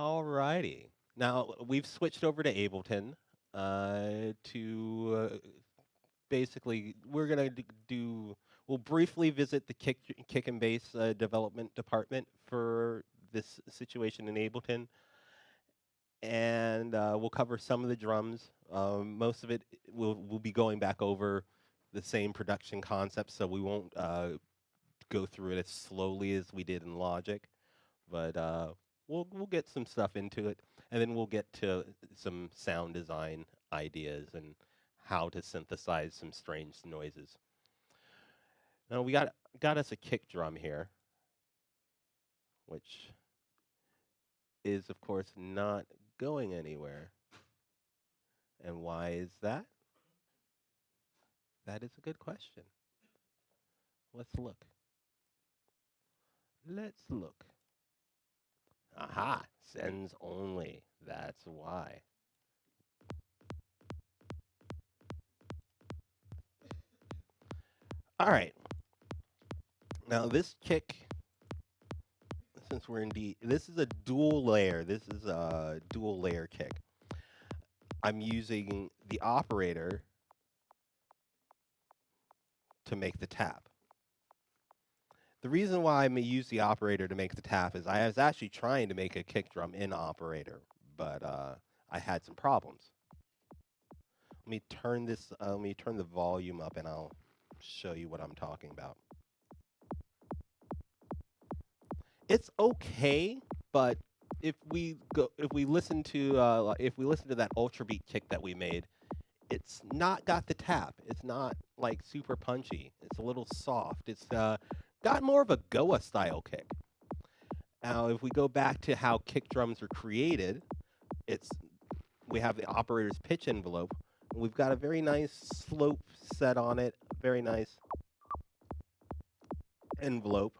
Alrighty. Now we've switched over to Ableton to basically we're gonna do. We'll briefly visit the kick and bass development department for this situation in Ableton, and we'll cover some of the drums. Most of it we'll be going back over the same production concepts, so we won't go through it as slowly as we did in Logic, but we'll get some stuff into it, and then we'll get to some sound design ideas and how to synthesize some strange noises. Now we got us a kick drum here, which is of course not going anywhere. And why is that? That is a good question. Let's look. Let's look. Aha! Sends only. That's why. All right. Now this kick, since we're in D, this is a dual layer. This is a dual layer kick. I'm using the operator to make the tap. The reason why I may use the operator to make the tap is I was actually trying to make a kick drum in operator, but I had some problems. Let me turn this. Let me turn the volume up, and I'll show you what I'm talking about. It's okay, but if we listen to that ultra beat kick that we made, it's not got the tap. It's not like super punchy. It's a little soft. It's got more of a Goa style kick. Now, if we go back to how kick drums are created, we have the operator's pitch envelope. We've got a very nice slope set on it, very nice envelope,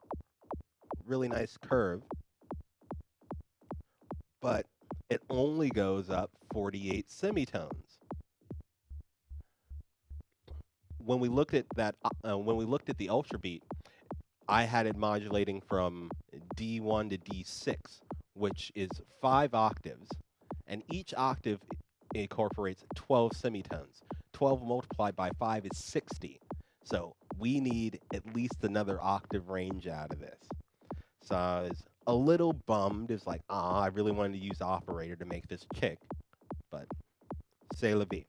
really nice curve, but it only goes up 48 semitones. When we looked at that, when we looked at the ultra beat, I had it modulating from D1 to D6, which is 5 octaves, and each octave incorporates 12 semitones. 12 multiplied by 5 is 60. So we need at least another octave range out of this. So I was a little bummed. It's like, I really wanted to use operator to make this kick, but c'est la vie.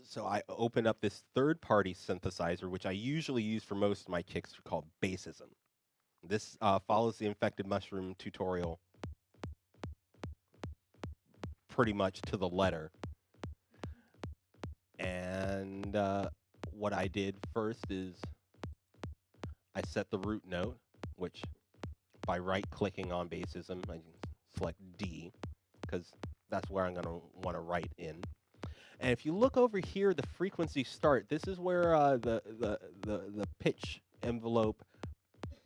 So I opened up this third-party synthesizer, which I usually use for most of my kicks, called Bassism. This follows the Infected Mushroom tutorial pretty much to the letter. And what I did first is I set the root note, which by right-clicking on Bassism, I can select D, because that's where I'm going to want to write in. And if you look over here, the frequency start, this is where the pitch envelope,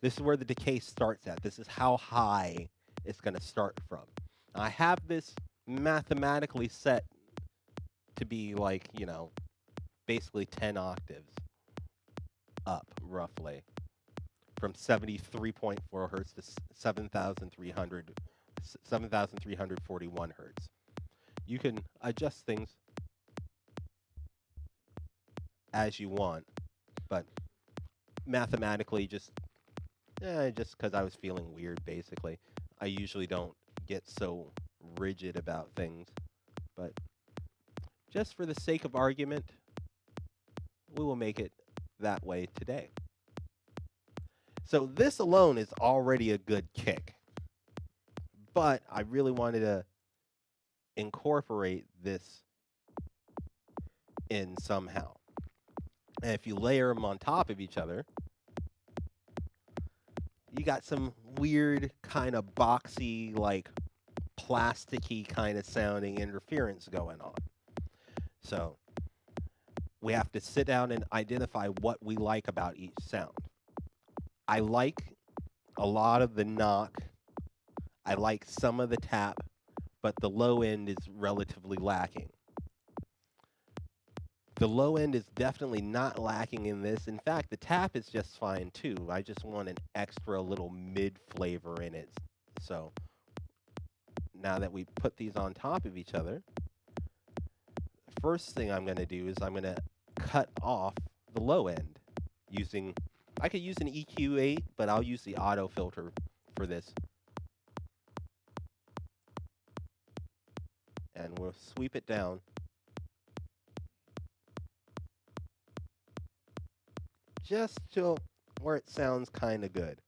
this is where the decay starts at. This is how high it's going to start from. Now, I have this mathematically set to be like, basically 10 octaves up, roughly, from 73.4 hertz to 7,341 hertz. You can adjust things as you want, but mathematically, just because I was feeling weird, basically. I usually don't get so rigid about things, but just for the sake of argument, we will make it that way today. So this alone is already a good kick, but I really wanted to incorporate this in somehow. And if you layer them on top of each other, you got some weird kind of boxy, like plasticky kind of sounding interference going on. So we have to sit down and identify what we like about each sound. I like a lot of the knock. I like some of the tap, but the low end is relatively lacking. The low end is definitely not lacking in this. In fact, the tap is just fine too. I just want an extra little mid flavor in it So now that we put these on top of each other, the first thing I'm going to do is I'm going to cut off the low end using, I could use an EQ8, but I'll use the auto filter for this. And we'll sweep it down just till where it sounds kind of good.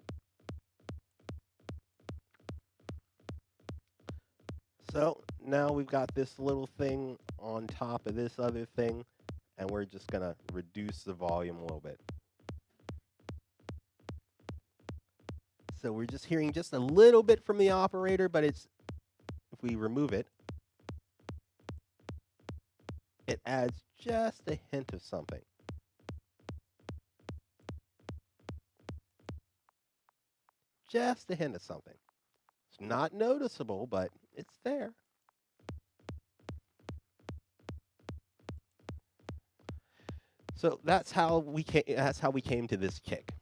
So now we've got this little thing on top of this other thing, and we're just going to reduce the volume a little bit. So we're just hearing just a little bit from the operator, but it's, if we remove it, it adds just a hint of something. Just a hint of something. It's not noticeable, but it's there. So that's how we came to this kick.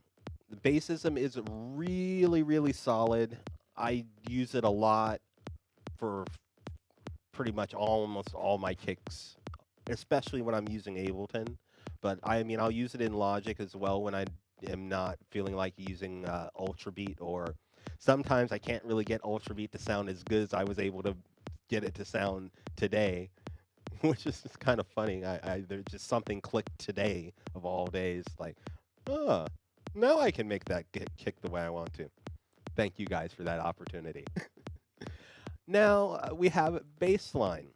The bassism is really, really solid. I use it a lot for pretty much almost all my kicks, especially when I'm using Ableton. But I mean, I'll use it in Logic as well when I am not feeling like using Ultrabeat, or sometimes I can't really get Ultrabeat to sound as good as I was able to get it to sound today, which is just kind of funny. There's just something clicked today of all days, like, now I can make that kick the way I want to. Thank you guys for that opportunity. Now we have bass line.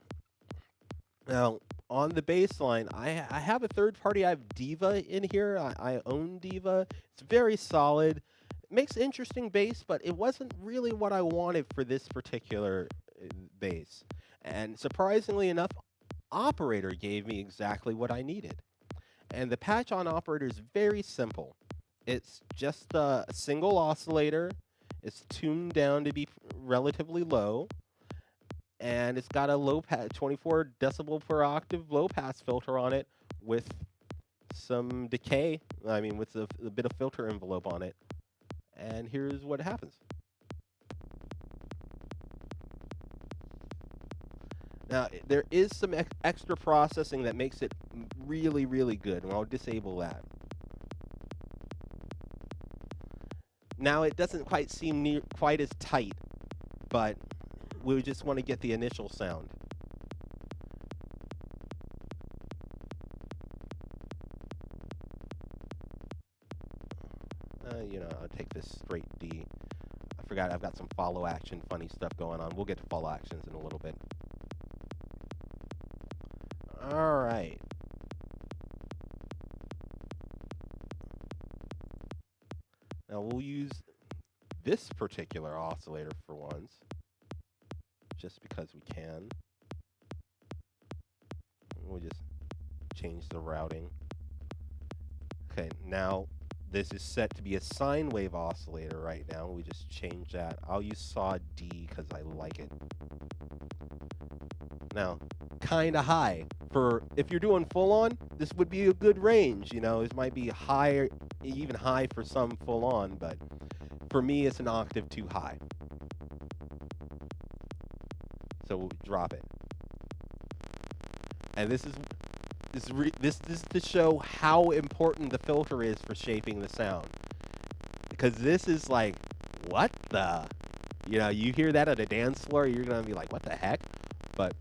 Now, on the bass line, I have a third party. I have Diva in here. I own Diva. It's very solid. It makes interesting bass, but it wasn't really what I wanted for this particular bass. And surprisingly enough, Operator gave me exactly what I needed. And the patch on Operator is very simple. It's just a single oscillator. It's tuned down to be relatively low. And it's got a low pass, 24 decibel per octave low pass filter on it with some decay. I mean, with a bit of filter envelope on it. And here's what happens. Now, there is some extra processing that makes it really, really good, and I'll disable that. Now, it doesn't quite seem quite as tight, but we just want to get the initial sound. I'll take this straight D. I forgot I've got some follow action funny stuff going on. We'll get to follow actions in a little bit. All right. Now we'll use this particular oscillator for once, just because we can. We'll just change the routing. Okay, now this is set to be a sine wave oscillator right now. We just change that. I'll use saw D because I like it. Now, kind of high. If you're doing full on, this would be a good range. This might be higher, even high for some full on, but for me, it's an octave too high. So we'll drop it. And this is to show how important the filter is for shaping the sound. Because this is like, what the? You hear that at a dance floor, you're going to be like, what the heck? But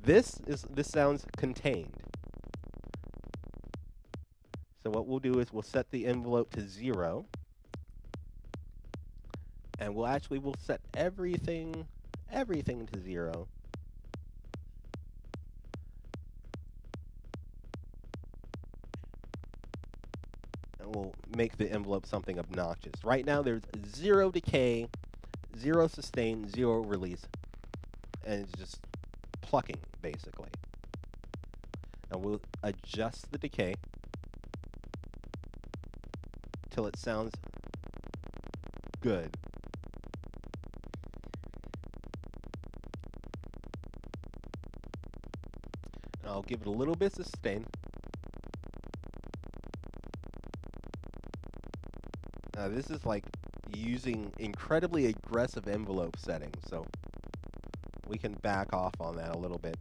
this sounds contained. So what we'll do is we'll set the envelope to 0. And we'll set everything to 0. And we'll make the envelope something obnoxious. Right now there's 0 decay, 0 sustain, 0 release. And it's just plucking, basically. And we'll adjust the decay till it sounds good. And I'll give it a little bit of sustain. This is like using incredibly aggressive envelope settings, so we can back off on that a little bit.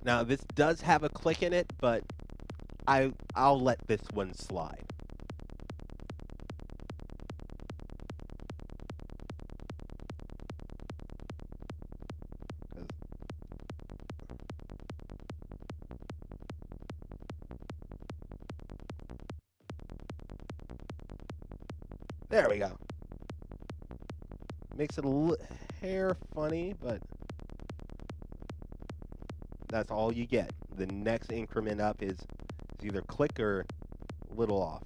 Now, this does have a click in it, but I'll let this one slide. There we go. Makes it a hair funny, but that's all you get. The next increment up is either click or little off.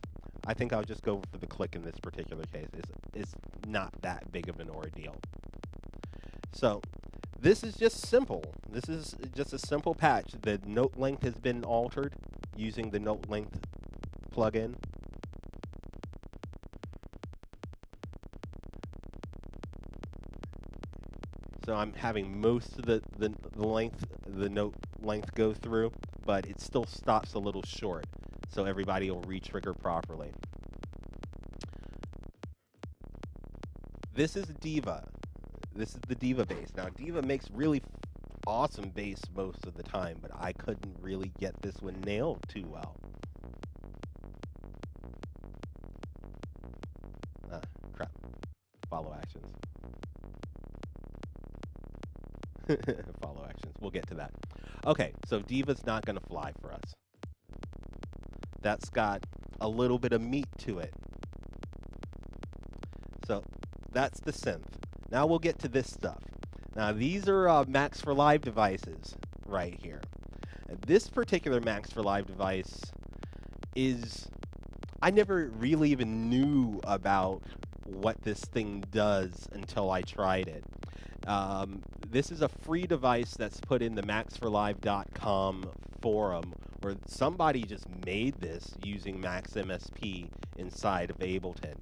I think I'll just go for the click in this particular case. It's not that big of an ordeal. So this is just simple. This is just a simple patch. The note length has been altered using the note length plugin. So I'm having most of the note length go through, but it still stops a little short, so everybody will re-trigger properly. This is Diva. This is the Diva bass. Now, Diva makes really awesome bass most of the time, but I couldn't really get this one nailed too well. Crap. Follow actions. Follow actions. We'll get to that. Okay, so Diva's not going to fly for us. That's got a little bit of meat to it. So that's the synth. Now we'll get to this stuff. Now these are Max for Live devices right here. And this particular Max for Live device is, I never really even knew about what this thing does until I tried it. This is a free device that's put in the maxforlive.com forum where somebody just made this using Max MSP inside of Ableton.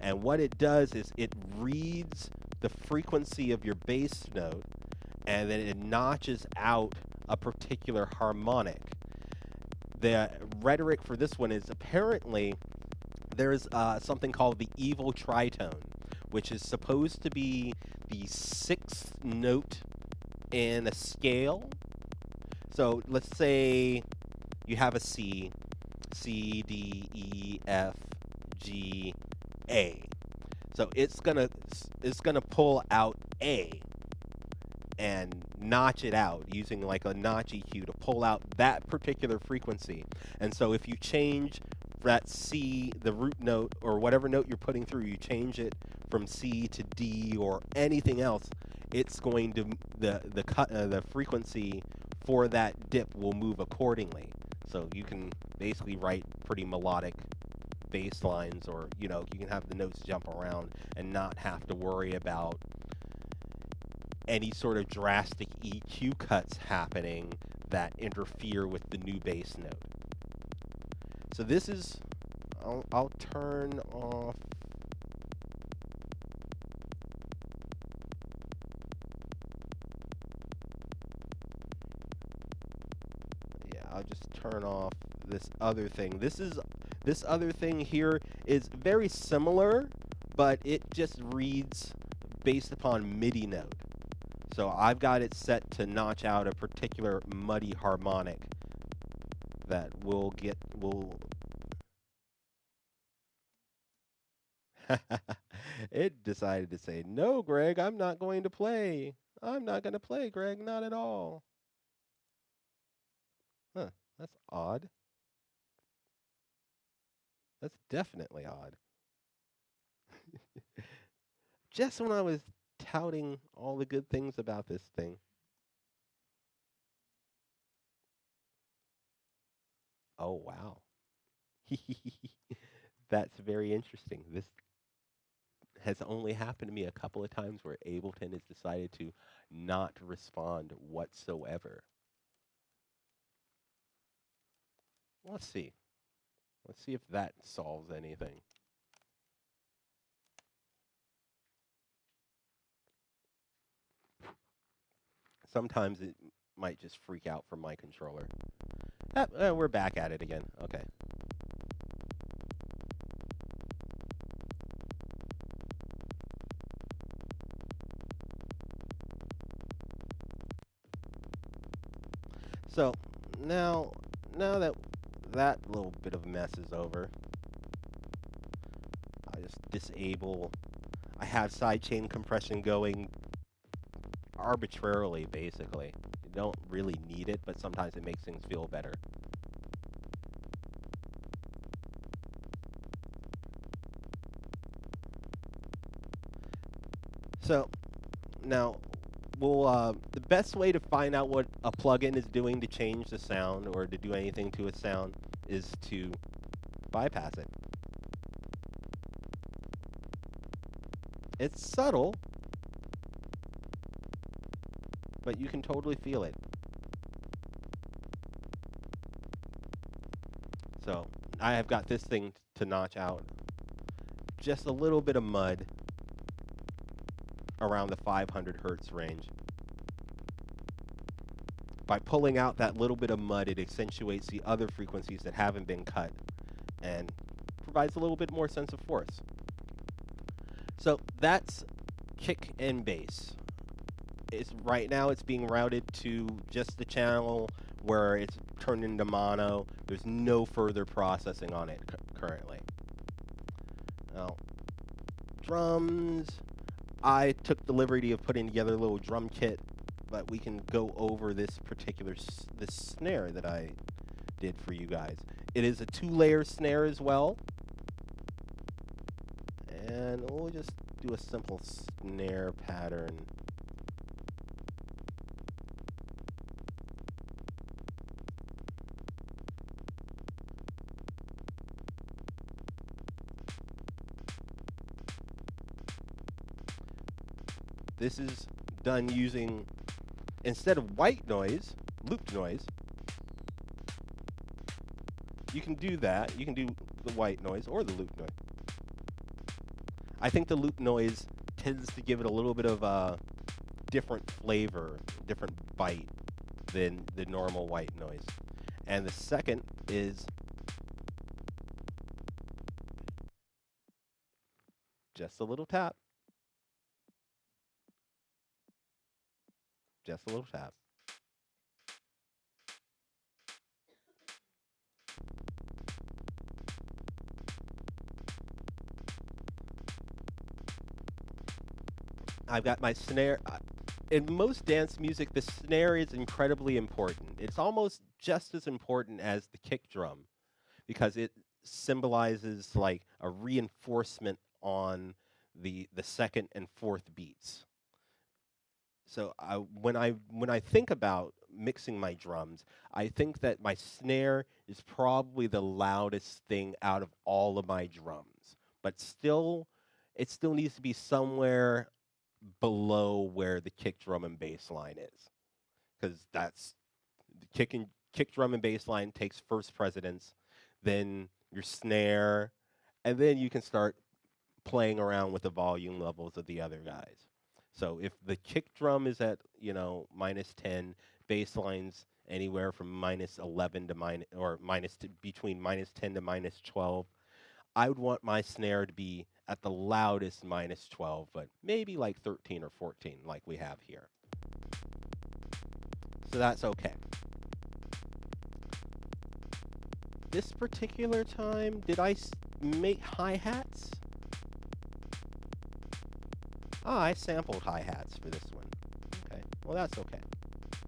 And what it does is it reads the frequency of your bass note and then it notches out a particular harmonic. The rhetoric for this one is apparently there's something called the evil tritone, which is supposed to be the sixth note in a scale. So let's say you have a C, C, D, E, F, G, A. So it's gonna pull out A and notch it out using like a notch EQ to pull out that particular frequency. And so if you change that C, the root note, or whatever note you're putting through, you change it from C to D or anything else, it's going to the frequency for that dip will move accordingly. So you can basically write pretty melodic bass lines, or you can have the notes jump around and not have to worry about any sort of drastic EQ cuts happening that interfere with the new bass note. So this is, I'll turn off. Yeah, I'll just turn off this other thing. This other thing here is very similar, but it just reads based upon MIDI note. So I've got it set to notch out a particular muddy harmonic that will it decided to say, "No, Greg, I'm not going to play. I'm not going to play, Greg, not at all." Huh, that's odd. That's definitely odd. Just when I was touting all the good things about this thing. Oh, wow. That's very interesting. This has only happened to me a couple of times where Ableton has decided to not respond whatsoever. Let's see. Let's see if that solves anything. sometimes it might just freak out from my controller. We're back at it again. Okay. So now that that little bit of mess is over, I just disable. I have sidechain compression going arbitrarily, basically. You don't really need it, but sometimes it makes things feel better. So now, the best way to find out what a plugin is doing to change the sound or to do anything to a sound is to bypass it. It's subtle, but you can totally feel it. So I have got this thing to notch out just a little bit of mud around the 500 hertz range. By pulling out that little bit of mud, it accentuates the other frequencies that haven't been cut and provides a little bit more sense of force. So that's kick and bass. Right now it's being routed to just the channel where it's turned into mono. There's no further processing on it currently. Now, drums, I took the liberty of putting together a little drum kit, but we can go over this particular this snare that I did for you guys. It is a 2-layer snare as well. And we'll just do a simple snare pattern. This is done using, instead of white noise, looped noise. You can do that. You can do the white noise or the loop noise. I think the loop noise tends to give it a little bit of a different flavor, different bite than the normal white noise. And the second is just a little tap. Just a little tap. I've got my snare. In most dance music, the snare is incredibly important. It's almost just as important as the kick drum because it symbolizes like a reinforcement on the second and fourth beats. So when I think about mixing my drums, I think that my snare is probably the loudest thing out of all of my drums. But still, it still needs to be somewhere below where the kick drum and bass line is, because that's the kick drum and bass line takes first precedence, then your snare, and then you can start playing around with the volume levels of the other guys. So if the kick drum is at, -10, bass line's anywhere from -11 to between -10 to -12, I would want my snare to be at the loudest -12, but maybe like 13 or 14 like we have here. So that's okay. This particular time, did I make hi-hats? I sampled hi-hats for this one. Okay, well that's okay. Let's see.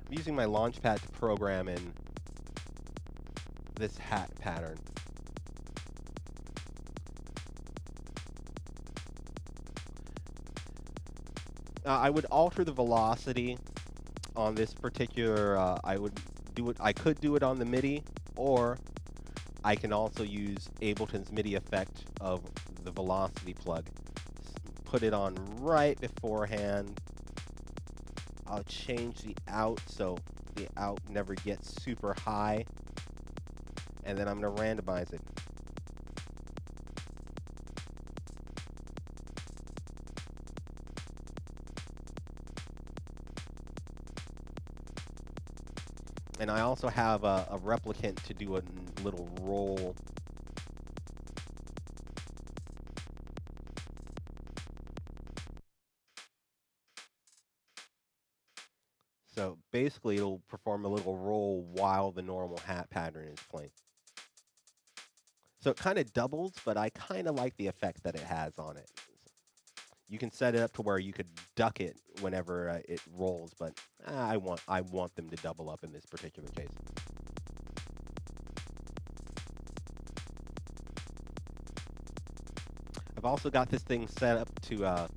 I'm using my Launchpad to program in this hat pattern. I would alter the velocity on this particular. I could do it on the MIDI, or I can also use Ableton's MIDI effect of the velocity plug. Put it on right beforehand. I'll change the out so the out never gets super high. And then I'm going to randomize it. And I also have a replicant to do a little roll. So basically, it'll perform a little roll while the normal hat pattern is playing. So it kind of doubles, but I kind of like the effect that it has on it. You can set it up to where you could duck it whenever it rolls, but I want them to double up in this particular case. I've also got this thing set up to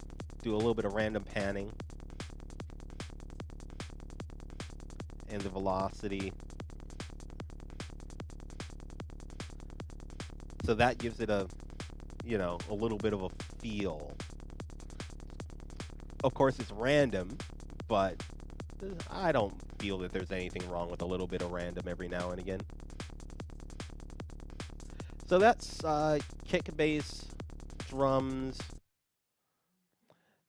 do a little bit of random panning and the velocity. So that gives it a little bit of a feel. Of course, it's random, but I don't feel that there's anything wrong with a little bit of random every now and again. So that's kick, bass, drums.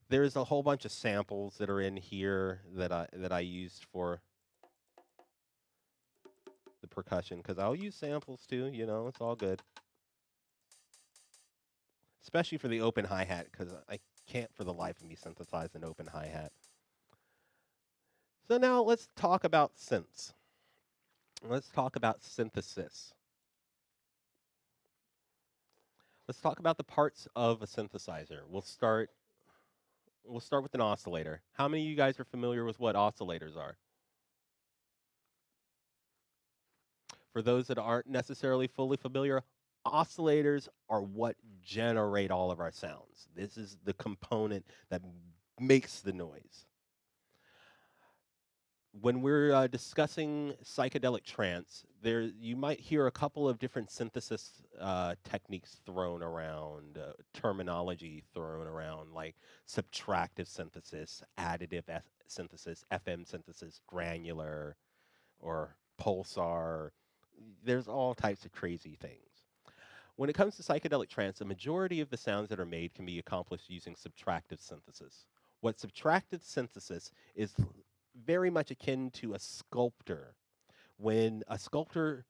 There's a whole bunch of samples that are in here that I used for the percussion, because I'll use samples too. It's all good. Especially for the open hi-hat, because I can't for the life of me synthesize an open hi-hat. So now let's talk about synths. Let's talk about synthesis. Let's talk about the parts of a synthesizer. We'll start with an oscillator. How many of you guys are familiar with what oscillators are? For those that aren't necessarily fully familiar, oscillators are what generate all of our sounds. This is the component that makes the noise. When we're discussing psychedelic trance, you might hear a couple of different synthesis techniques thrown around, terminology thrown around, like subtractive synthesis, additive synthesis, FM synthesis, granular, or pulsar. There's all types of crazy things. When it comes to psychedelic trance, the majority of the sounds that are made can be accomplished using subtractive synthesis. What subtractive synthesis is very much akin to a sculptor. When a sculptor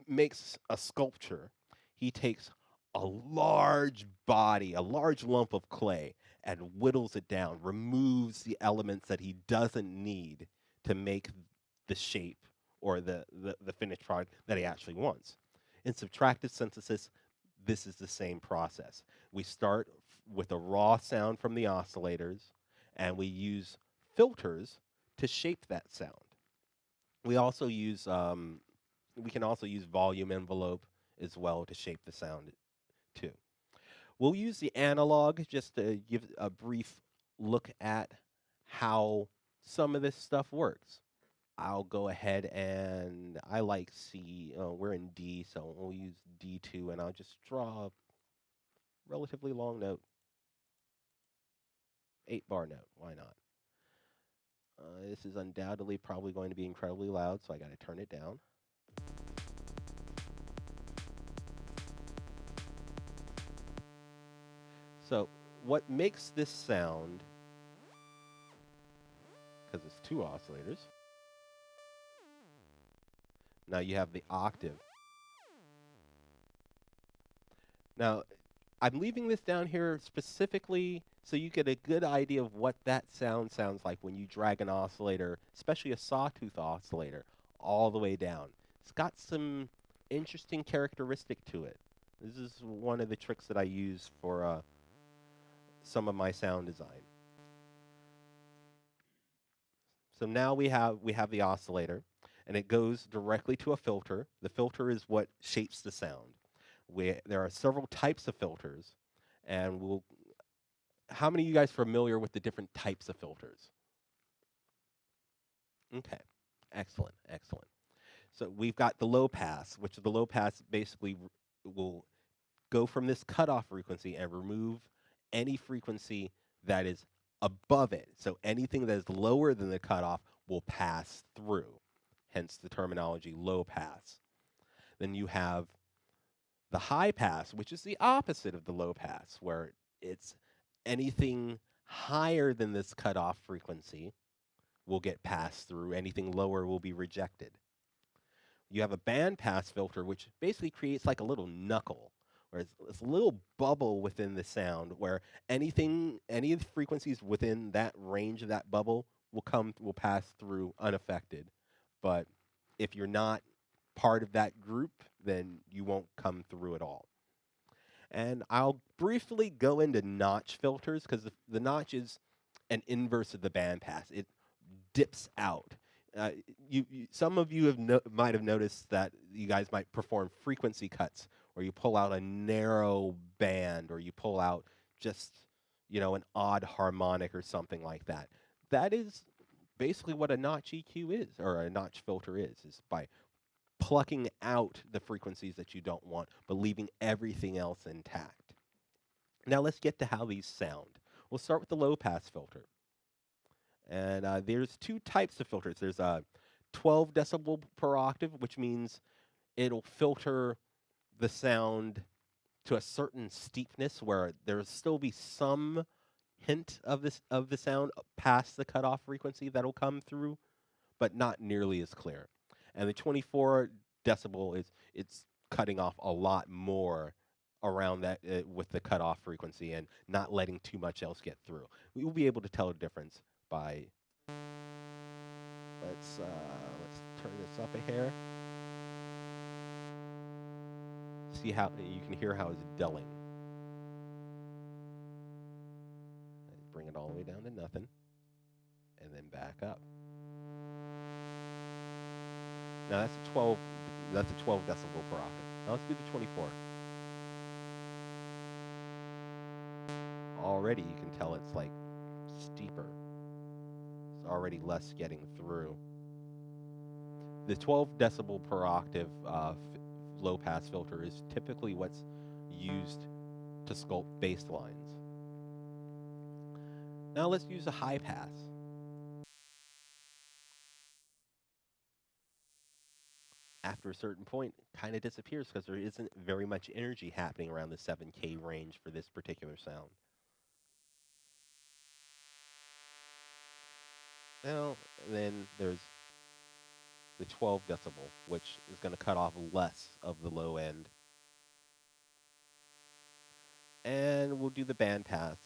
makes a sculpture, he takes a large body, a large lump of clay, and whittles it down, removes the elements that he doesn't need to make the shape or the finished product that he actually wants. In subtractive synthesis, this is the same process. We start with a raw sound from the oscillators, and we use filters to shape that sound. We also use we can also use volume envelope as well to shape the sound too. We'll use the analog just to give a brief look at how some of this stuff works. I'll go ahead and I like C. We're in D, so we'll use D2, and I'll just draw a relatively long note, 8-bar note. Why not? This is undoubtedly probably going to be incredibly loud, so I got to turn it down. So what makes this sound, because it's two oscillators, now you have the octave. Now, I'm leaving this down here specifically so you get a good idea of what that sound sounds like when you drag an oscillator, especially a sawtooth oscillator, all the way down. It's got some interesting characteristic to it. This is one of the tricks that I use for some of my sound design. So now we have the oscillator, and it goes directly to a filter. The filter is what shapes the sound. There are several types of filters, and how many of you guys are familiar with the different types of filters? Okay, excellent, excellent. So we've got the low pass, which the low pass basically will go from this cutoff frequency and remove any frequency that is above it. So anything that is lower than the cutoff will pass through, hence the terminology low pass. Then you have the high pass, which is the opposite of the low pass, where it's anything higher than this cutoff frequency will get passed through, anything lower will be rejected. You have a band pass filter, which basically creates like a little knuckle, where it's a little bubble within the sound, where any of the frequencies within that range of that bubble will pass through unaffected. But if you're not part of that group, then you won't come through at all. And I'll briefly go into notch filters because the notch is an inverse of the bandpass. It dips out. Uh, some of you might have noticed that you guys might perform frequency cuts, where you pull out a narrow band, or you pull out just an odd harmonic or something like that. That is basically what a notch EQ is, or a notch filter is by plucking out the frequencies that you don't want, but leaving everything else intact. Now let's get to how these sound. We'll start with the low pass filter. And there's two types of filters. There's a 12 decibel per octave, which means it'll filter the sound to a certain steepness where there'll still be some hint of the sound past the cutoff frequency that'll come through, but not nearly as clear. And the 24 decibel it's cutting off a lot more around that with the cutoff frequency and not letting too much else get through. We will be able to tell the difference by let's turn this up a hair. See how you can hear how it's dulling. Bring it all the way down to nothing, and then back up. Now that's a 12. That's a 12 decibel per octave. Now let's do the 24. Already you can tell it's like steeper. It's already less getting through. The 12 decibel per octave low pass filter is typically what's used to sculpt bass lines. Now let's use a high pass. After a certain point, it kind of disappears because there isn't very much energy happening around the 7K range for this particular sound. Now, then there's the 12 decibel, which is going to cut off less of the low end. And we'll do the band pass.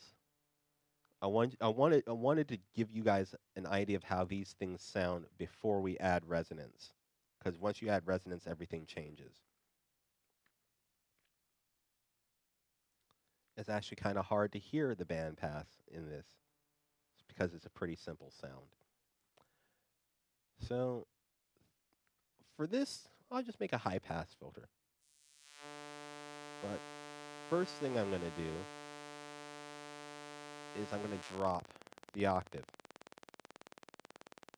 I wanted to give you guys an idea of how these things sound before we add resonance. Because once you add resonance, everything changes. It's actually kind of hard to hear the band pass in this. It's because it's a pretty simple sound. So for this, I'll just make a high pass filter. But first thing I'm going to do is I'm going to drop the octave.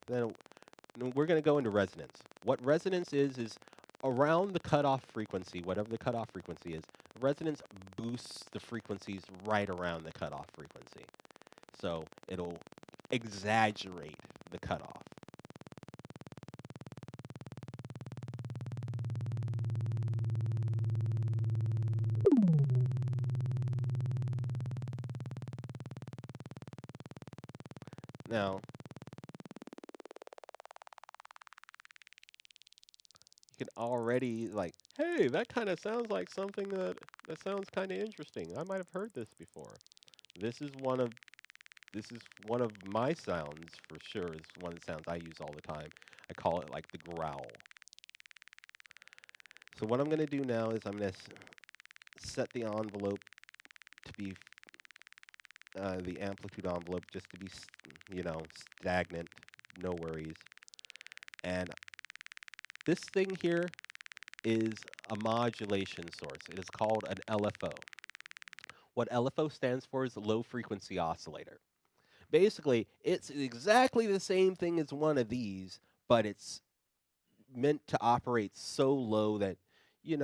Then we're going to go into resonance. What resonance is around the cutoff frequency, whatever the cutoff frequency is, resonance boosts the frequencies right around the cutoff frequency. So it'll exaggerate the cutoff. Now, you can already hey, that kind of sounds like something that sounds kind of interesting. I might have heard this before. This is one of my sounds for sure. It's one of the sounds I use all the time. I call it like the growl. So what I'm going to do now is I'm going to set the envelope to be the amplitude envelope just to be stagnant, no worries. And this thing here is a modulation source. It is called an LFO. What LFO stands for is a low frequency oscillator. Basically, it's exactly the same thing as one of these, but it's meant to operate so low that you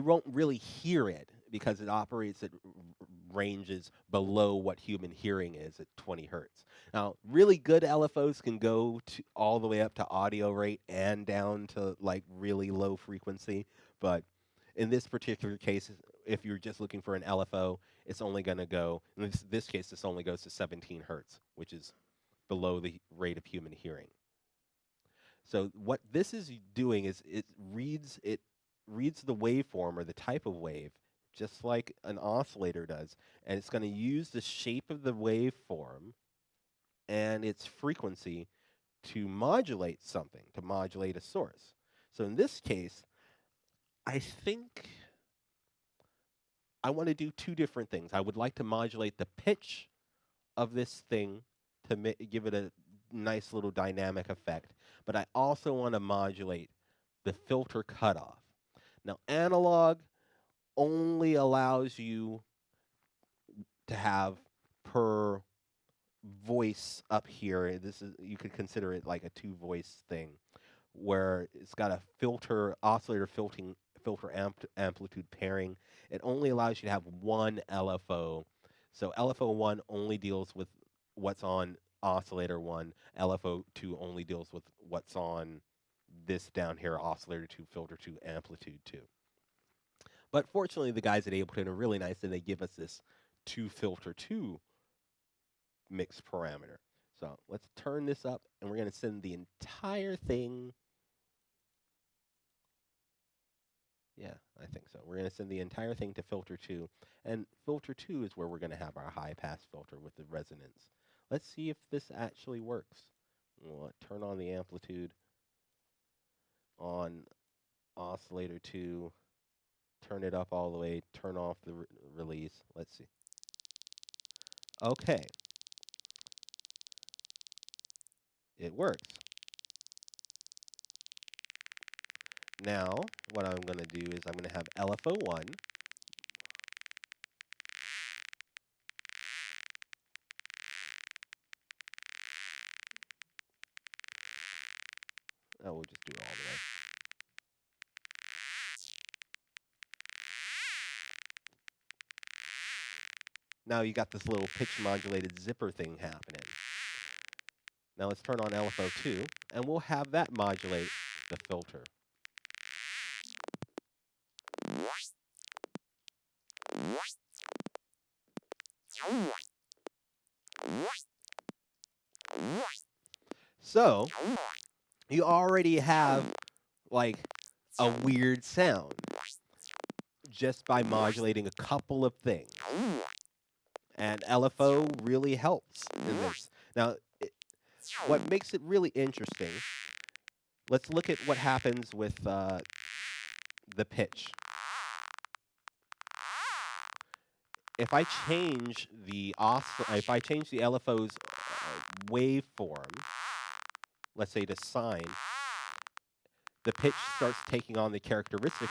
won't really hear it because it operates at ranges below what human hearing is at 20 hertz. Now, really good LFOs can go to all the way up to audio rate and down to like really low frequency, but in this particular case, if you're just looking for an LFO, it's only going to go, in this case, this only goes to 17 hertz, which is below the rate of human hearing. So what this is doing is it reads the waveform or the type of wave just like an oscillator does, and it's going to use the shape of the waveform and its frequency to modulate something, to modulate a source. So in this case, I think I want to do two different things. I would like to modulate the pitch of this thing to give it a nice little dynamic effect, but I also want to modulate the filter cutoff. Now, analog only allows you to have per voice up here. This is, you could consider it like a two-voice thing, where it's got a oscillator filter amplitude pairing. It only allows you to have one LFO. So LFO 1 only deals with what's on oscillator 1. LFO 2 only deals with what's on this down here, oscillator 2, filter 2, amplitude 2. But fortunately, the guys at Ableton are really nice, and they give us this 2 filter 2 mix parameter. So let's turn this up, and we're going to send the entire thing. Yeah, I think so. We're going to send the entire thing to filter 2, and filter 2 is where we're going to have our high-pass filter with the resonance. Let's see if this actually works. We'll turn on the amplitude on oscillator 2, turn it up all the way, turn off the release. Let's see. Okay. It works. Now, what I'm going to do is I'm going to have LFO1. Oh, we'll just do it all the way. Now you got this little pitch modulated zipper thing happening. Now let's turn on LFO2, and we'll have that modulate the filter. So, you already have, like, a weird sound just by modulating a couple of things. And LFO really helps in this. Now, what makes it really interesting, let's look at what happens with the pitch. If I change the LFO's waveform, let's say to sine, the pitch starts taking on the characteristic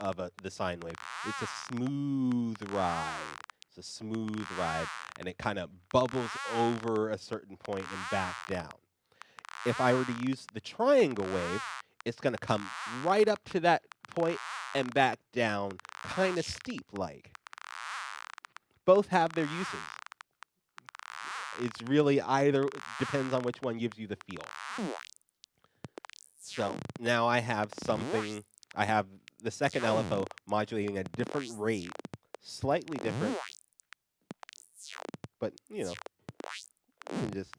of the sine wave. It's a smooth ride. It's a smooth ride, and it kind of bubbles over a certain point and back down. If I were to use the triangle wave, it's going to come right up to that point and back down, kind of steep-like. Both have their uses. It's really either, depends on which one gives you the feel. So now I have something, I have the second LFO modulating a different rate, slightly different, but, you know, you can just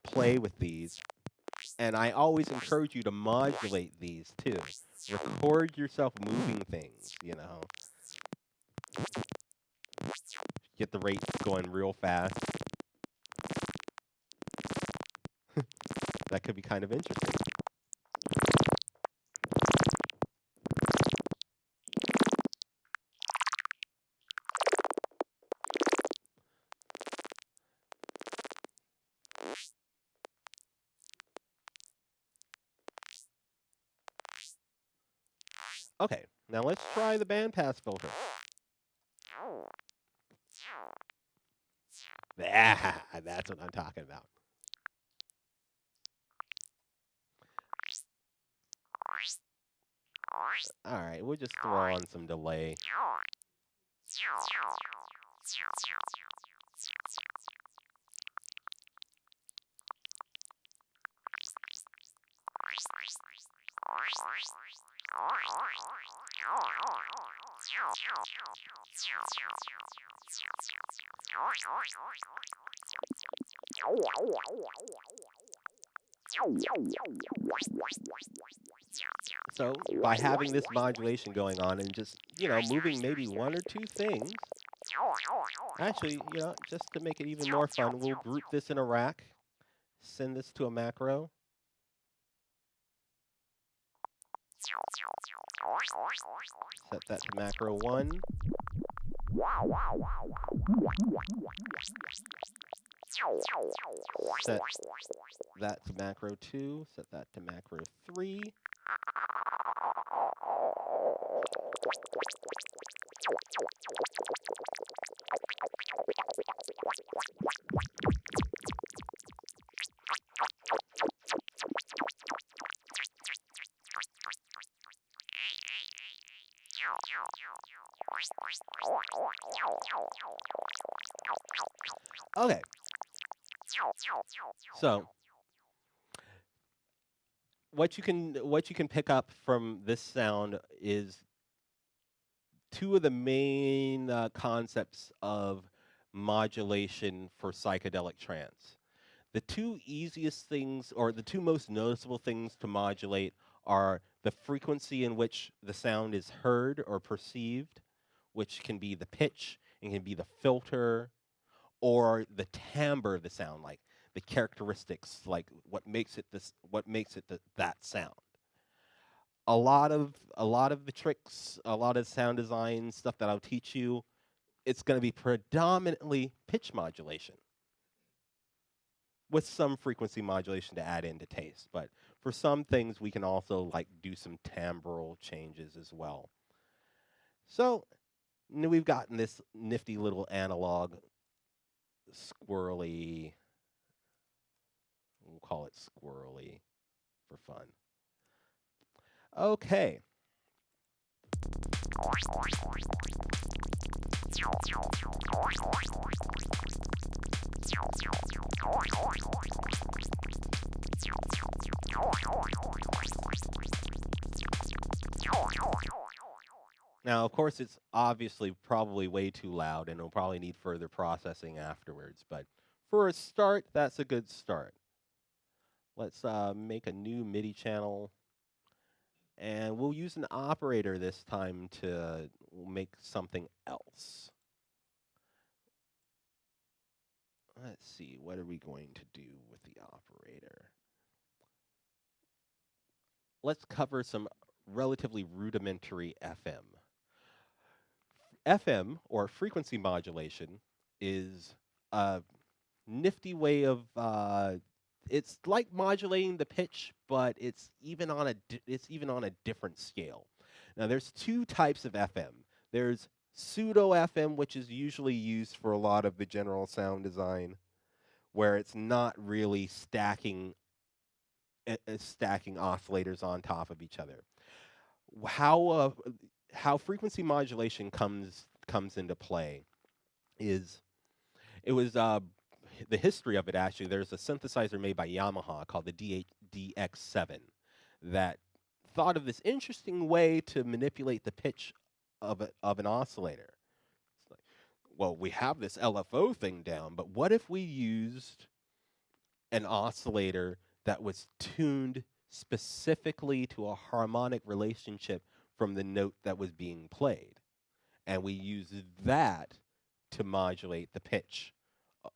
play with these. And I always encourage you to modulate these, too. Record yourself moving things, you know. Get the rate going real fast. That could be kind of interesting. Okay, now let's try the bandpass filter. That's what I'm talking about. All right, we'll just throw on some delay. So by having this modulation going on and just, moving maybe one or two things, actually, just to make it even more fun, we'll group this in a rack, send this to a macro. Set that to macro 1. Set that to macro 2. Set that to macro 3. Okay. So what you can pick up from this sound is two of the main concepts of modulation for psychedelic trance. The two easiest things, or the two most noticeable things to modulate, are the frequency in which the sound is heard or perceived, which can be the pitch, and can be the filter, or the timbre of the sound, like the characteristics, like what makes it that sound. A lot of the tricks, a lot of sound design stuff that I'll teach you, it's going to be predominantly pitch modulation with some frequency modulation to add into taste. But for some things, we can also like do some timbral changes as well. So we've gotten this nifty little analog squirrely, we'll call it squirrely for fun. Okay. Now, of course, it's obviously probably way too loud, and it'll probably need further processing afterwards. But for a start, that's a good start. Let's make a new MIDI channel. And we'll use an operator this time to make something else. Let's see, what are we going to do with the operator? Let's cover some relatively rudimentary FM. FM, or frequency modulation, is a nifty way of it's like modulating the pitch, but it's even on a different scale. Now, there's two types of FM. There's pseudo FM, which is usually used for a lot of the general sound design, where it's not really stacking oscillators on top of each other. How frequency modulation comes into play is, it was the history of it. Actually, there's a synthesizer made by Yamaha called the DX7 that thought of this interesting way to manipulate the pitch of an oscillator. It's like, well, we have this LFO thing down, but what if we used an oscillator that was tuned specifically to a harmonic relationship from the note that was being played, and we used that to modulate the pitch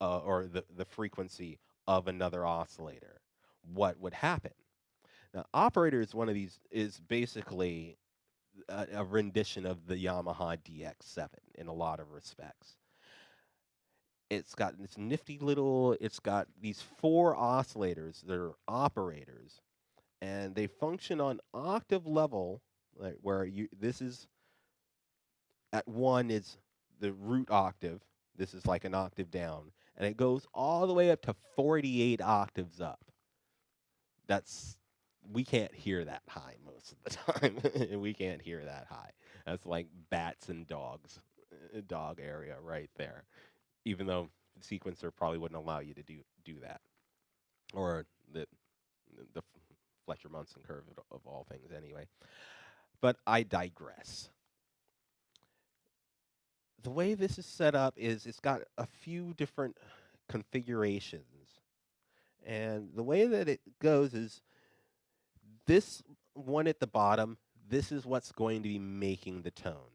or the frequency of another oscillator? What would happen? Now, operator is one of these, is basically a rendition of the Yamaha DX7 in a lot of respects. It's got this nifty little, it's got these 4 oscillators that are operators, and they function on octave level, like where this is at 1 is the root octave. This is like an octave down, and it goes all the way up to 48 octaves up. We can't hear that high most of the time. We can't hear that high. That's like bats and dogs dog area right there, even though the sequencer probably wouldn't allow you to do that, or the Fletcher Munson curve of all things anyway. But I digress. The way this is set up is it's got a few different configurations. And the way that it goes is this one at the bottom, this is what's going to be making the tone.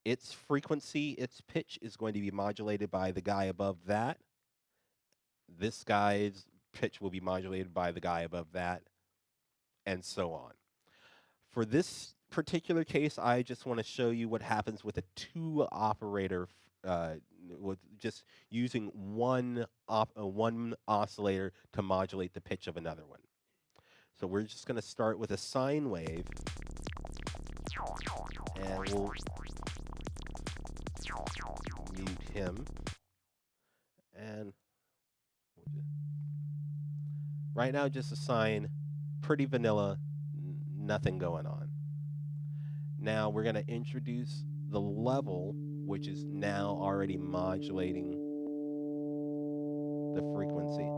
Its frequency, its pitch is going to be modulated by the guy above that. This guy's pitch will be modulated by the guy above that, and so on. For this particular case, I just want to show you what happens with a two operator, with just using one oscillator to modulate the pitch of another one. So we're just going to start with a sine wave, and we'll mute him. And right now, just a sine, pretty vanilla, nothing going on. Now we're going to introduce the level, which is now already modulating the frequency.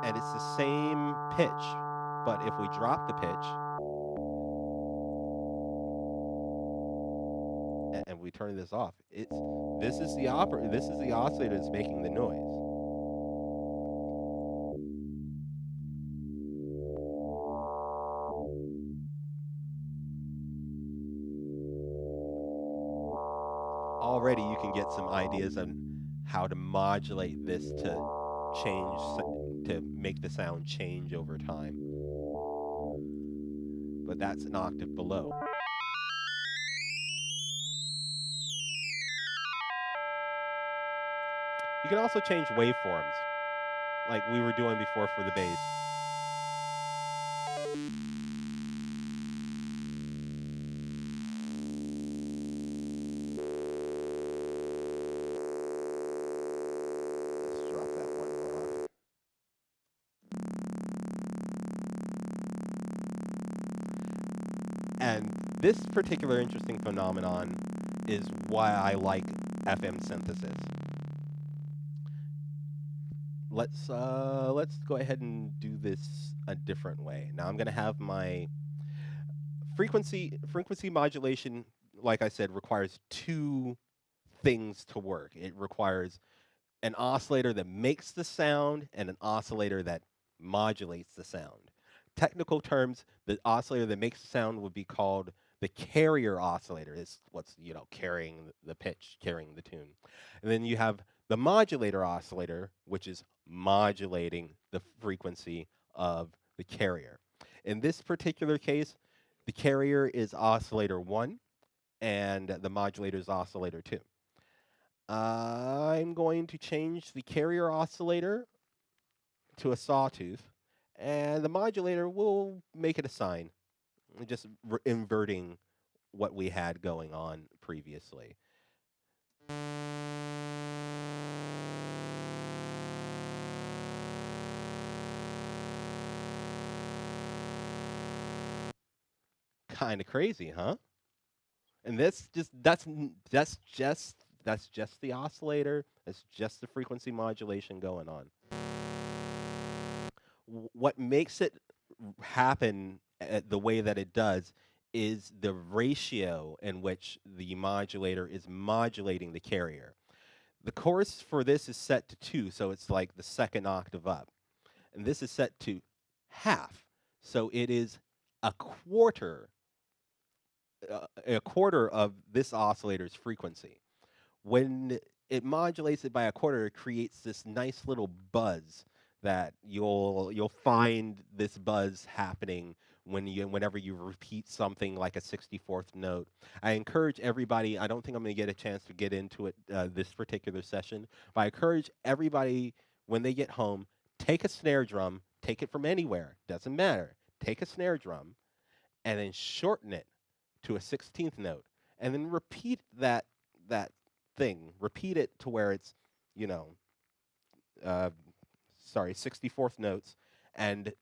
And it's the same pitch, but if we drop the pitch and we turn this off, this is the oscillator that's making the noise. Already you can get some ideas on how to modulate this to make the sound change over time. But that's an octave below. You can also change waveforms, like we were doing before for the bass. Let's drop that one more off. And this particular interesting phenomenon is why I like FM synthesis. Let's go ahead and do this a different way. Now I'm going to have my frequency modulation, like I said, requires two things to work. It requires an oscillator that makes the sound and an oscillator that modulates the sound. Technical terms, the oscillator that makes the sound would be called the carrier oscillator. It's what's, carrying the pitch, carrying the tune. And then you have the modulator oscillator, which is modulating the frequency of the carrier. In this particular case, the carrier is oscillator 1 and the modulator is oscillator 2. I'm going to change the carrier oscillator to a sawtooth, and the modulator will make it a sine, just inverting what we had going on previously. Kind of crazy, huh? And that's just the oscillator. That's just the frequency modulation going on. What makes it happen the way that it does is the ratio in which the modulator is modulating the carrier. The chorus for this is set to 2, so it's like the second octave up. And this is set to half, so it is a quarter of this oscillator's frequency. When it modulates it by a quarter, it creates this nice little buzz that you'll find this buzz happening whenever you repeat something like a 64th note. I encourage everybody, I don't think I'm going to get a chance to get into it this particular session, but I encourage everybody when they get home, take a snare drum, take it from anywhere, doesn't matter. Take a snare drum and then shorten it to a 16th note and then repeat that thing. Repeat it to where it's, 64th notes, and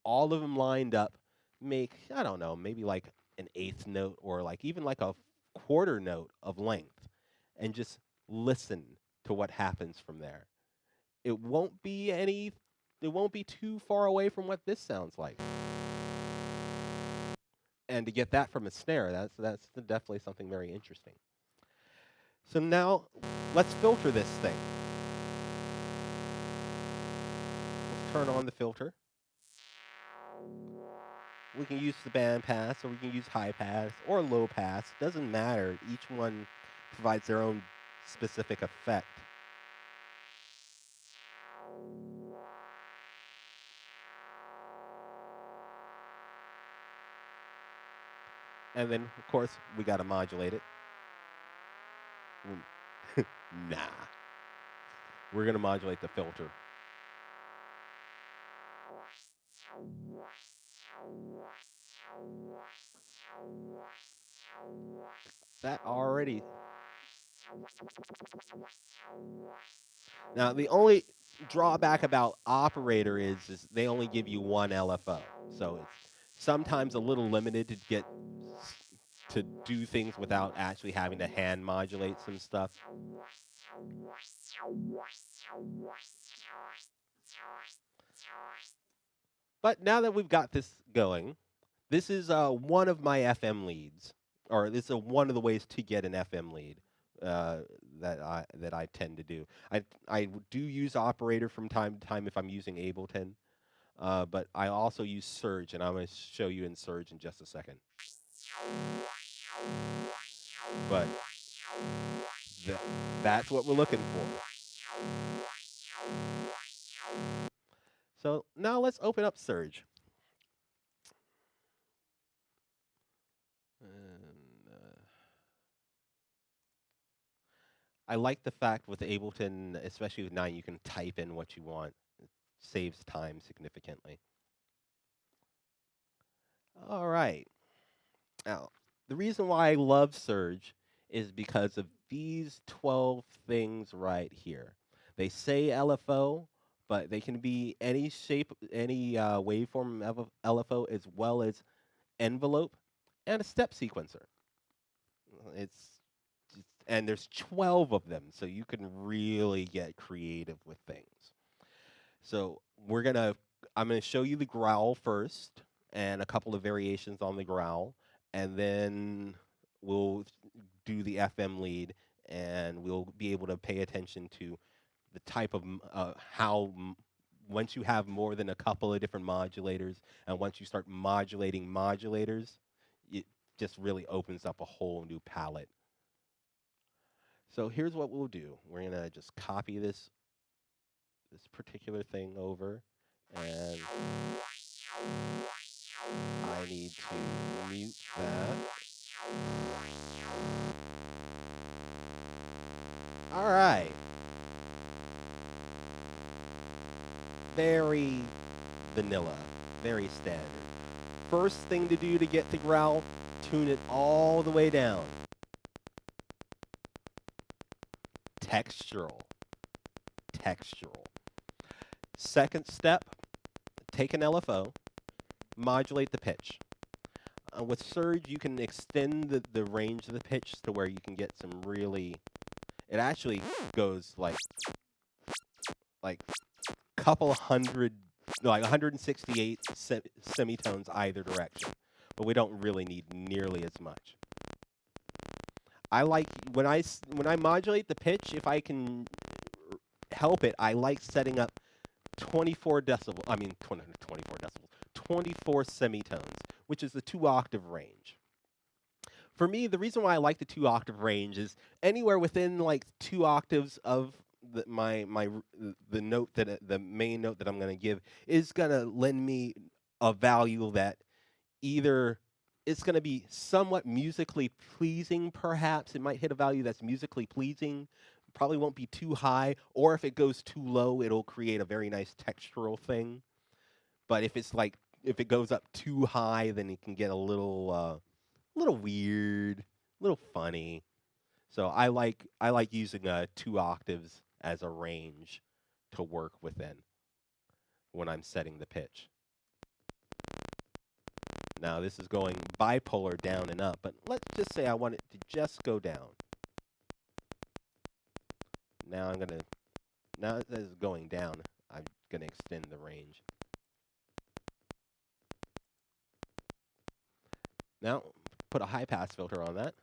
all of them lined up make, I don't know, maybe like an eighth note or like even like a quarter note of length and just listen to what happens from there. It won't be any, it won't be too far away from what this sounds like. And to get that from a snare, that's definitely something very interesting. So now let's filter this thing. Let's turn on the filter. We can use the band pass, or we can use high pass or low pass. Doesn't matter. Each one provides their own specific effect. And then, of course, we got to modulate it. Nah. We're going to modulate the filter. That already. Now, the only drawback about operator is they only give you one LFO. So it's sometimes a little limited to get to do things without actually having to hand modulate some stuff. But now that we've got this going, this is one of my FM leads, or this is one of the ways to get an FM lead that I tend to do. I do use operator from time to time if I'm using Ableton, but I also use Surge, and I'm going to show you in Surge in just a second. But that's what we're looking for. So now let's open up Surge. And, I like the fact with Ableton, especially with 9, you can type in what you want. It saves time significantly. All right. Now, the reason why I love Surge is because of these 12 things right here. They say LFO, but they can be any shape, any waveform of LFO, as well as envelope and a step sequencer. And there's 12 of them, so you can really get creative with things. So I'm gonna show you the growl first, and a couple of variations on the growl, and then we'll do the FM lead, and we'll be able to pay attention to the type of once you have more than a couple of different modulators, and once you start modulating modulators, it just really opens up a whole new palette. So here's what we'll do. We're gonna just copy this particular thing over, and I need to mute that. All right. Very vanilla, very standard. First thing to do to get the growl, tune it all the way down. Textural. Second step, take an LFO, modulate the pitch. With Surge, you can extend the range of the pitch to where you can get some really, it actually goes like couple hundred, like 168 semitones either direction, but we don't really need nearly as much. I like, when I modulate the pitch, if I can help it, I like setting up 24 semitones, which is the 2-octave range. For me, the reason why I like the 2-octave range is anywhere within like 2 octaves of the note that the main note that I'm going to give is going to lend me a value that either it's going to be somewhat musically pleasing, perhaps. It might hit a value that's musically pleasing, probably won't be too high, or if it goes too low, it'll create a very nice textural thing. But if it goes up too high, then it can get a little weird, a little funny. So I like using 2 octaves as a range to work within when I'm setting the pitch. Now this is going bipolar down and up, but let's just say I want it to just go down. Now now that it's going down, I'm gonna extend the range. Now, put a high pass filter on that.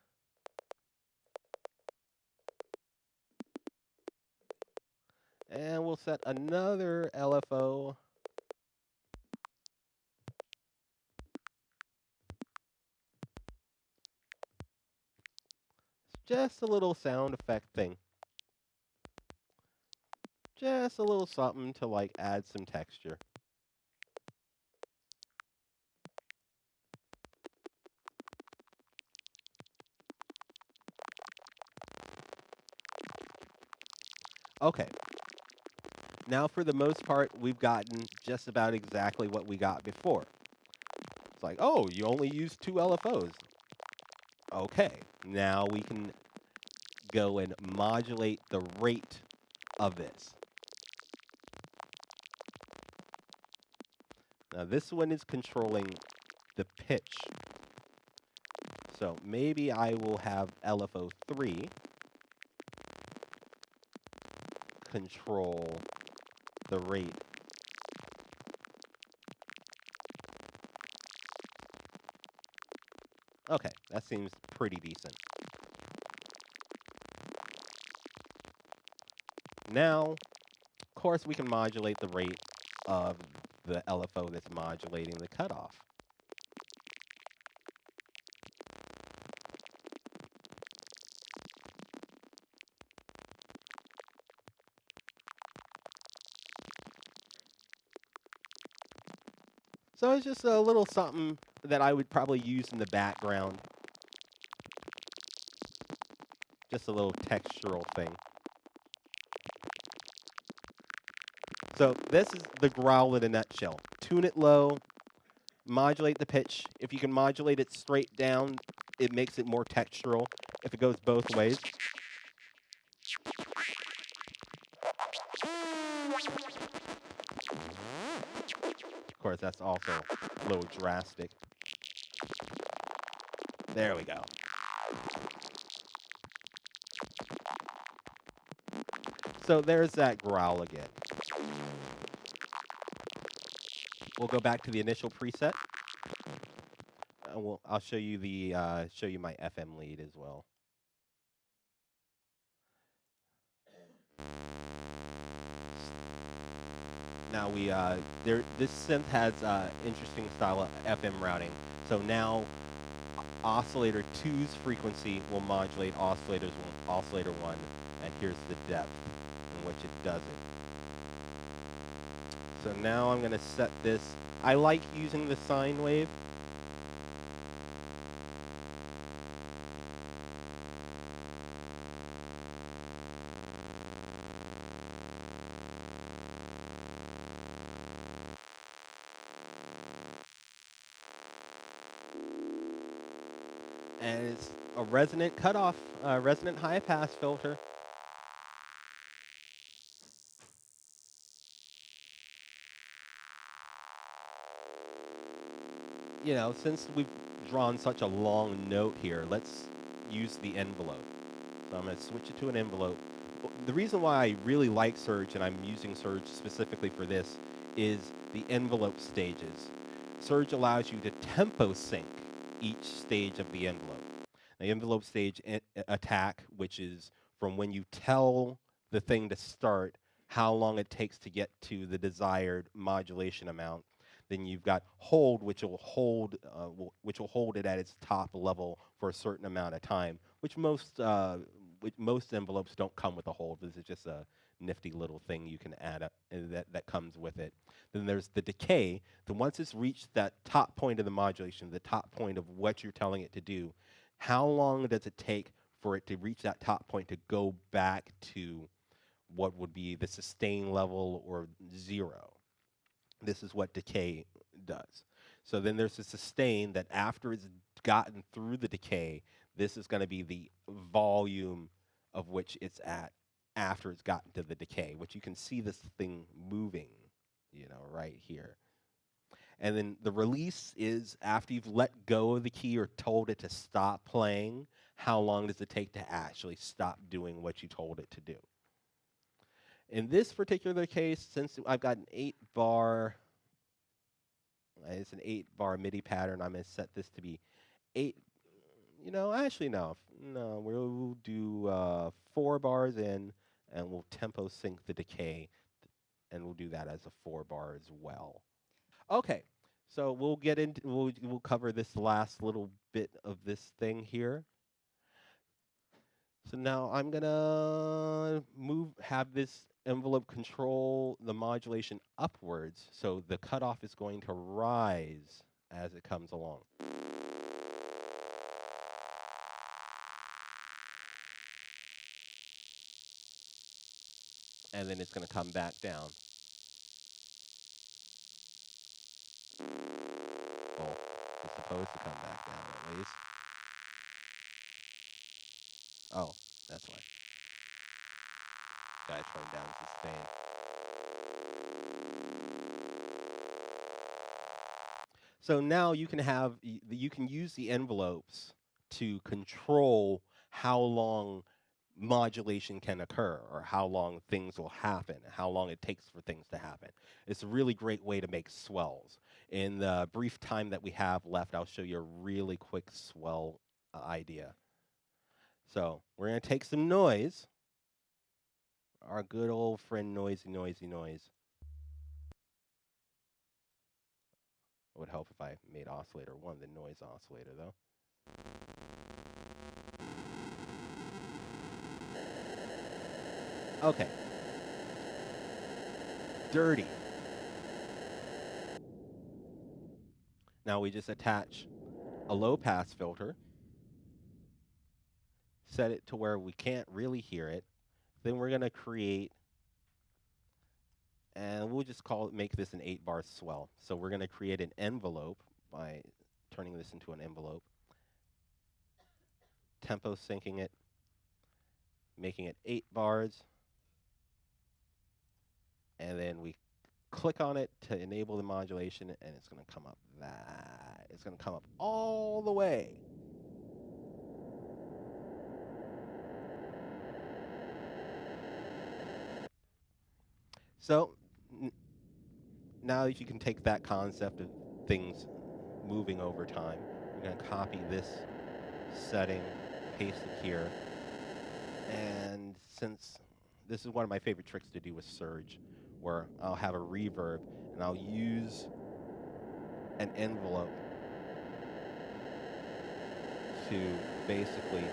And we'll set another LFO. Just a little sound effect thing. Just a little something to like add some texture. Okay. Now for the most part, we've gotten just about exactly what we got before. It's like, oh, you only used 2 LFOs. Okay, now we can go and modulate the rate of this. Now this one is controlling the pitch. So maybe I will have LFO 3 control the rate. Okay, that seems pretty decent. Now, of course, we can modulate the rate of the LFO that's modulating the cutoff. So it's just a little something that I would probably use in the background. Just a little textural thing. So this is the growl in a nutshell. Tune it low, modulate the pitch. If you can modulate it straight down, it makes it more textural. If it goes both ways. Of course, that's also a little drastic. There we go. So there's that growl again. We'll go back to the initial preset. I'll show you my FM lead as well. Now this synth has interesting style of FM routing. So now oscillator 2's frequency will modulate oscillator 1, and here's the depth in which it does it. So now I'm going to set this. I like using the sine wave. And it's a resonant cutoff, resonant high pass filter. You know, since we've drawn such a long note here, let's use the envelope. So I'm going to switch it to an envelope. The reason why I really like Surge, and I'm using Surge specifically for this, is the envelope stages. Surge allows you to tempo sync each stage of the envelope. The envelope stage attack, which is from when you tell the thing to start, how long it takes to get to the desired modulation amount. Then you've got hold, which will hold it at its top level for a certain amount of time, which most envelopes don't come with a hold. This is just a nifty little thing you can add up that comes with it. Then there's the decay. Then once it's reached that top point of the modulation, the top point of what you're telling it to do, how long does it take for it to reach that top point to go back to what would be the sustain level or 0? This is what decay does. So then there's a sustain that after it's gotten through the decay, this is going to be the volume of which it's at after it's gotten to the decay, which you can see this thing moving, you know, right here. And then the release is after you've let go of the key or told it to stop playing, how long does it take to actually stop doing what you told it to do? In this particular case, since I've got an 8-bar, it's an 8-bar MIDI pattern, I'm going to set this to be 8. Actually, no. No, we'll do 4 bars in, and we'll tempo sync the decay, and we'll do that as a 4-bar as well. Okay, so we'll cover this last little bit of this thing here. So now I'm gonna have this envelope control the modulation upwards, so the cutoff is going to rise as it comes along. And then it's gonna come back down. Well, it's supposed to come back down at least. Oh, that's why. Gotta turn down sustain. So now you can use the envelopes to control how long modulation can occur or how long things will happen, how long it takes for things to happen. It's a really great way to make swells. In the brief time that we have left, I'll show you a really quick swell idea. So we're going to take some noise, our good old friend noisy, noisy noise. It would help if I made oscillator 1 the noise oscillator, though. Okay. Dirty. Now we just attach a low pass filter, set it to where we can't really hear it. Then we're going to create, and we'll just make this an 8-bar swell. So we're going to create an envelope by turning this into an envelope, tempo syncing it, making it 8 bars, and then we click on it to enable the modulation, and it's going to come up that. It's going to come up all the way. So now that you can take that concept of things moving over time, we're going to copy this setting, paste it here, and since this is one of my favorite tricks to do with Surge, where I'll have a reverb, and I'll use an envelope to basically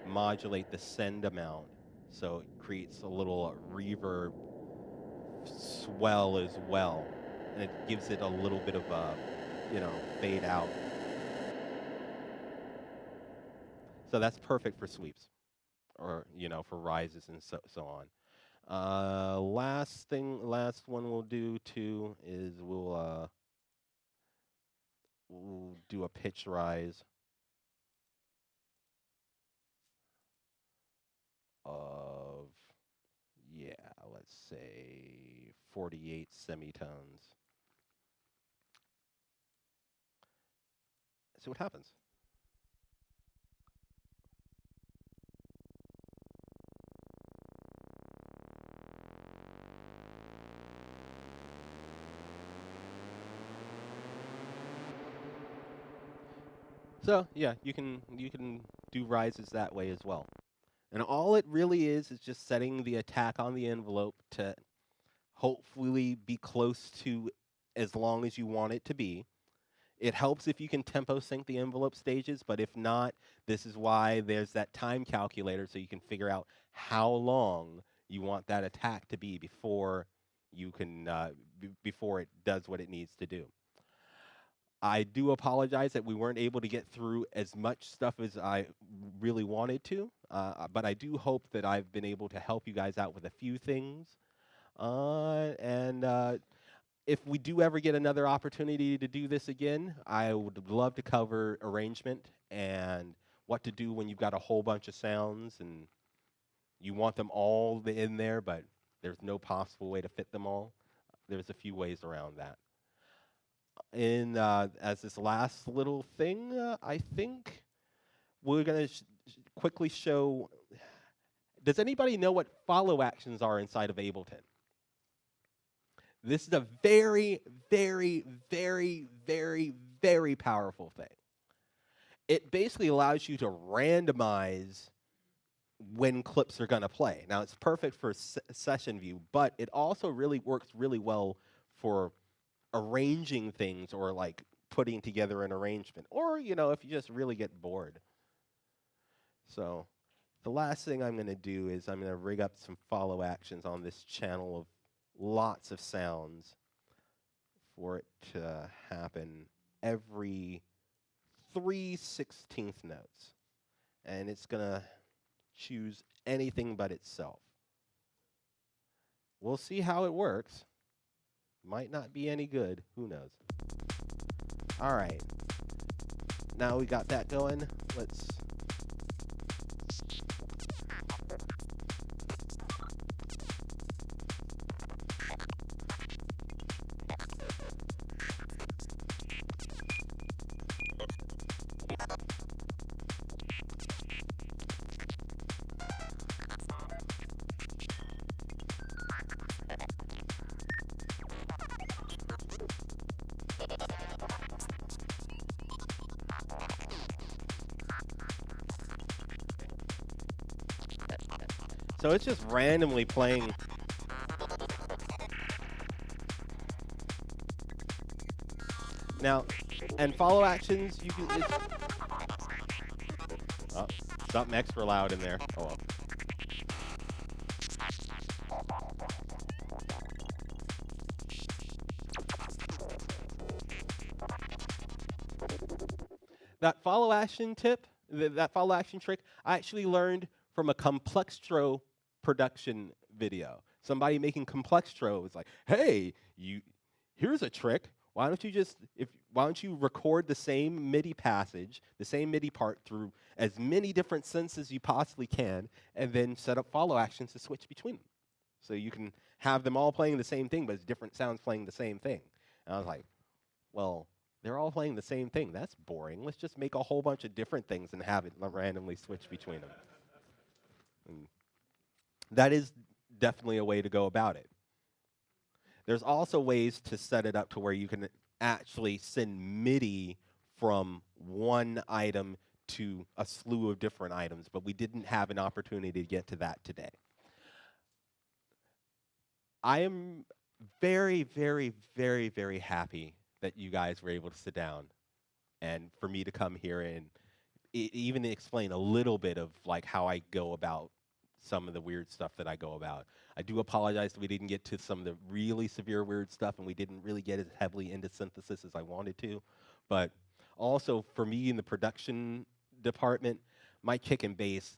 modulate the send amount, so it creates a little reverb swell as well, and it gives it a little bit of a, fade out. So that's perfect for sweeps, or for rises and so on. Last one we'll do too is we'll do a pitch rise of, let's say 48 semitones. See what happens. So yeah, you can do rises that way as well. And all it really is just setting the attack on the envelope to hopefully be close to as long as you want it to be. It helps if you can tempo sync the envelope stages, but if not, this is why there's that time calculator, so you can figure out how long you want that attack to be before you can before it does what it needs to do. I do apologize that we weren't able to get through as much stuff as I really wanted to, but I do hope that I've been able to help you guys out with a few things. And if we do ever get another opportunity to do this again, I would love to cover arrangement and what to do when you've got a whole bunch of sounds and you want them all in there, but there's no possible way to fit them all. There's a few ways around that. in as this last little thing, I think we're going to quickly show. Does anybody know what follow actions are inside of Ableton? This is a very, very, very, very, very powerful thing. It basically allows you to randomize when clips are going to play. Now, it's perfect for session view, but it also really works really well for arranging things or like putting together an arrangement, or if you just really get bored. So the last thing I'm going to do is I'm going to rig up some follow actions on this channel of lots of sounds for it to happen every 3/16 notes, and it's going to choose anything but itself. We'll see how it works. Might not be any good. Who knows? All right. Now we got that going. Let's... So it's just randomly playing. Now, and follow actions, you can... Oh, something extra loud in there. Oh, well. That follow action tip, that follow action trick, I actually learned from a Complextro production video. Somebody making Complextro was like, "Hey, here's a trick. Why don't you record the same MIDI passage, the same MIDI part through as many different synths as you possibly can, and then set up follow actions to switch between them, so you can have them all playing the same thing, but it's different sounds playing the same thing." And I was like, "Well, they're all playing the same thing. That's boring. Let's just make a whole bunch of different things and have it randomly switch between them." And that is definitely a way to go about it. There's also ways to set it up to where you can actually send MIDI from one item to a slew of different items, but we didn't have an opportunity to get to that today. I am very, very, very, very happy that you guys were able to sit down and for me to come here and even explain a little bit of like how I go about some of the weird stuff that I go about. I do apologize that we didn't get to some of the really severe weird stuff and we didn't really get as heavily into synthesis as I wanted to. But also for me in the production department, my kick and bass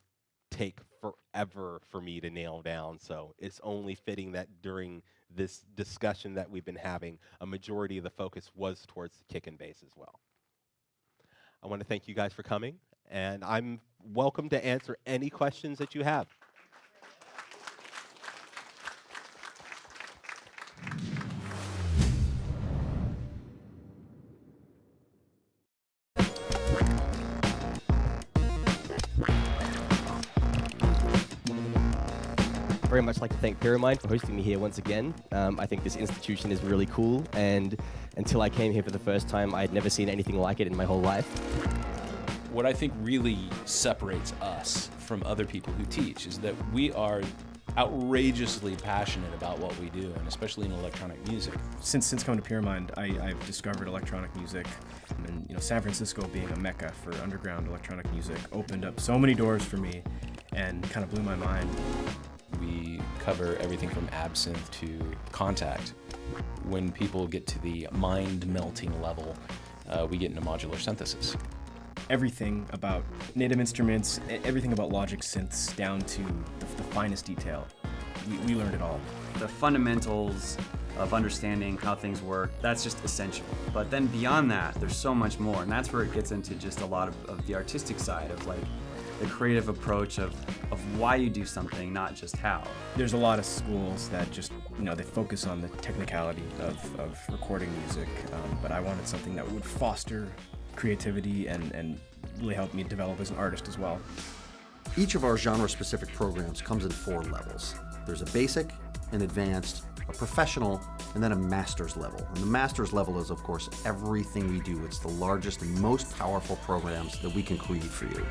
take forever for me to nail down. So it's only fitting that during this discussion that we've been having, a majority of the focus was towards the kick and bass as well. I want to thank you guys for coming, and I'm welcome to answer any questions that you have. Very much like to thank Pyramide for hosting me here once again. I think this institution is really cool, and until I came here for the first time, I had never seen anything like it in my whole life. What I think really separates us from other people who teach is that we are outrageously passionate about what we do, and especially in electronic music. Since coming to Pyramide, I've discovered electronic music, and San Francisco being a mecca for underground electronic music opened up so many doors for me and kind of blew my mind. We cover everything from absinthe to contact. When people get to the mind-melting level, we get into modular synthesis. Everything about native instruments, everything about Logic synths, down to the finest detail. We learned it all. The fundamentals of understanding how things work, that's just essential. But then beyond that, there's so much more, and that's where it gets into just a lot of the artistic side of like the creative approach of why you do something, not just how. There's a lot of schools that just, they focus on the technicality of recording music, but I wanted something that would foster creativity and really help me develop as an artist as well. Each of our genre-specific programs comes in 4 levels. There's a basic, an advanced, a professional, and then a master's level. And the master's level is, of course, everything we do. It's the largest and most powerful programs that we can create for you.